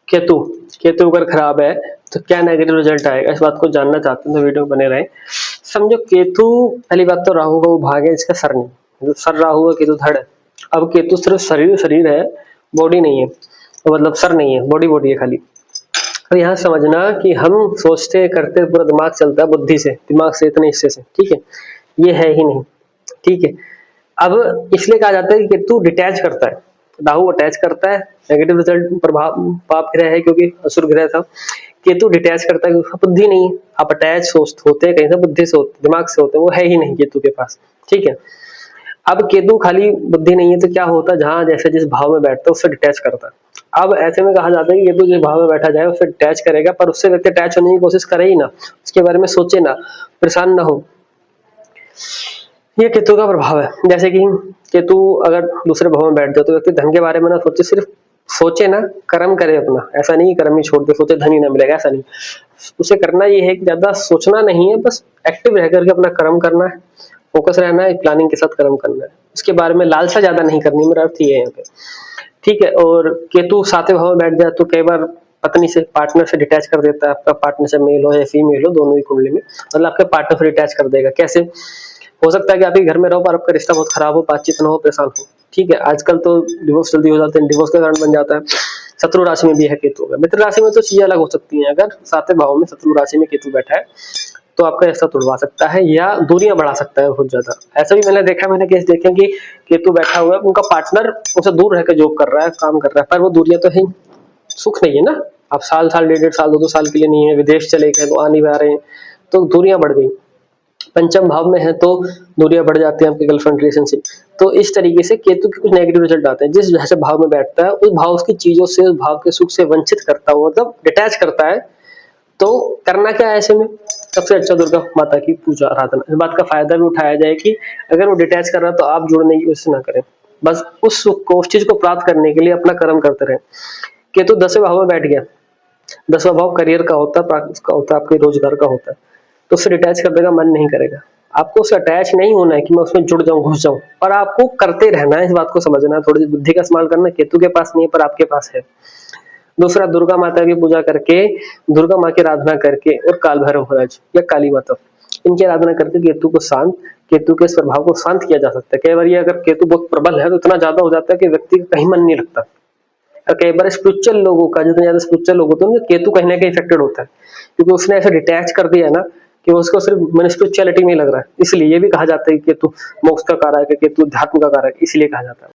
केतु केतु अगर खराब है तो क्या नेगेटिव रिजल्ट आएगा, इस बात को जानना चाहते हैं तो वीडियो बने रहें। समझो केतु, पहली बात तो राहु का वो भाग है, इसका सर नहीं, मतलब सर राहु का, केतु धड़ है। अब केतु सिर्फ शरीर शरीर है, बॉडी नहीं है, तो मतलब सर नहीं है, बॉडी बॉडी है खाली। तो यहाँ समझना कि हम सोचते करते पूरा दिमाग चलता है बुद्धि से, दिमाग से, इतने हिस्से से, ठीक है, ये है ही नहीं, ठीक है। अब इसलिए कहा जाता है कि केतु डिटैच करता है, राहु अटैच करता है, नेगेटिव रिजल्ट प्रभाव पाप ग्रह है क्योंकि असुर ग्रह था। केतु डिटैच करता है क्योंकि उसका बुद्धि नहीं है, आप अटैच होते हैं कहीं से, बुद्धि से होते, दिमाग से होते हैं, वो है ही नहीं केतु के पास, ठीक है। अब केतु खाली बुद्धि नहीं है तो क्या होता है, जहां जैसे जिस भाव में बैठता है उससे डिटैच करता है। अब ऐसे में कहा जाता है कि केतु जिस भाव में बैठा जाए उससे डिटैच करेगा, पर उससे व्यक्ति अटैच होने की कोशिश करे ही ना, उसके बारे में सोचे ना, परेशान ना हो। ये केतु का प्रभाव है। जैसे कि केतु अगर दूसरे भाव में बैठ जाए तो व्यक्ति धन के बारे में ना सोचे, सिर्फ सोचे ना, कर्म करे अपना। ऐसा नहीं कर्म ही छोड़ दे, सोचे धन ही ना मिलेगा, ऐसा नहीं। उसे करना ये है कि ज्यादा सोचना नहीं है, बस एक्टिव रह करके अपना कर्म करना है, फोकस रहना है, प्लानिंग के साथ कर्म करना है। उसके बारे में लालसा ज्यादा नहीं करनी, मेरा अर्थ ये है यहाँ पे, ठीक है। और केतु सातवें भाव में बैठ जाए तो कई बार पत्नी से, पार्टनर से डिटैच कर देता है। आपका पार्टनर से मेल हो या फीमेल हो, दोनों ही कुंडली में, मतलब आपके पार्टनर से डिटैच कर देगा। कैसे हो सकता है कि आप ही घर में रहो पर आपका रिश्ता बहुत खराब हो, बातचीत ना हो, परेशान हो, ठीक है। आजकल तो डिवोर्स जल्दी हो जाते हैं, डिवोर्स का कारण बन जाता है। शत्रु राशि में भी है केतु। मित्र राशि में तो चीजें अलग हो सकती हैं। अगर सातवें भाव में शत्रु राशि में केतु बैठा है तो आपका रिश्ता तोड़वा सकता है या दूरियां बढ़ा सकता है बहुत ज्यादा। ऐसा भी मैंने देखा, मैंने केस देखे कि केतु बैठा हुआ है, उनका पार्टनर उनसे दूर रहकर जॉब कर रहा है, काम कर रहा है, पर वो दूरियां तो है, सुख नहीं है ना। आप साल साल, डेढ़ साल, दो साल के लिए नहीं है, विदेश चले गए तो आ नहीं पा रहे हैं, तो दूरियां बढ़ गई। पंचम भाव में है तो दूरियां बढ़ जाती है आपकी गर्लफ्रेंड रिलेशनशिप। तो इस तरीके से केतु के कुछ नेगेटिव रिजल्ट आते हैं। जिस जैसे भाव में बैठता है उस भाव उसकी चीजों से, उस भाव के सुख से वंचित करता है, मतलब डिटैच करता है। तो करना क्या है ऐसे में, सबसे अच्छा दुर्गा माता की पूजा आराधना। इस बात का फायदा भी उठाया जाए कि अगर वो डिटैच कर रहा है तो आप जुड़ने की कोशिश ना करें, बस उस सुख को, उस चीज को प्राप्त करने के लिए अपना कर्म करते रहें। केतु 10वें भाव में बैठ गया, 10वां भाव करियर का होता है, प्रैक्टिस का होता है, आपके रोजगार का होता है, तो उससे डिटैच करने का मन नहीं करेगा। आपको उससे अटैच नहीं होना है कि मैं उसमें जुड़ जाऊं, घुस जाऊं, और आपको करते रहना है। इस बात को समझना है, थोड़ी सी बुद्धि का इस्तेमाल करना। केतु के पास नहीं है पर आपके पास है। दूसरा, दुर्गा माता की पूजा करके, दुर्गा माँ की आराधना करके, और काल भैरव महाराज या काली माता, इनकी आराधना करके केतु को शांत, केतु के इस प्रभाव को शांत किया जा सकता है। कई बार ये अगर केतु बहुत प्रबल है तो इतना ज्यादा हो जाता है कि व्यक्ति का कहीं मन नहीं लगता। और कई बार स्पिरिचुअल लोगों का, जितने ज्यादा स्पिरिचुअल लोग होते हैं उनका केतु कहीं ना कहीं इफेक्टेड होता है, क्योंकि उसने ऐसा डिटैच कर दिया ना कि उसको सिर्फ मन स्पिरिचुअलिटी में लग रहा है। इसलिए ये भी कहा जाता है कि केतु मोक्ष का कारक है, केतु अध्यात्म का कारक, इसलिए कहा जाता है।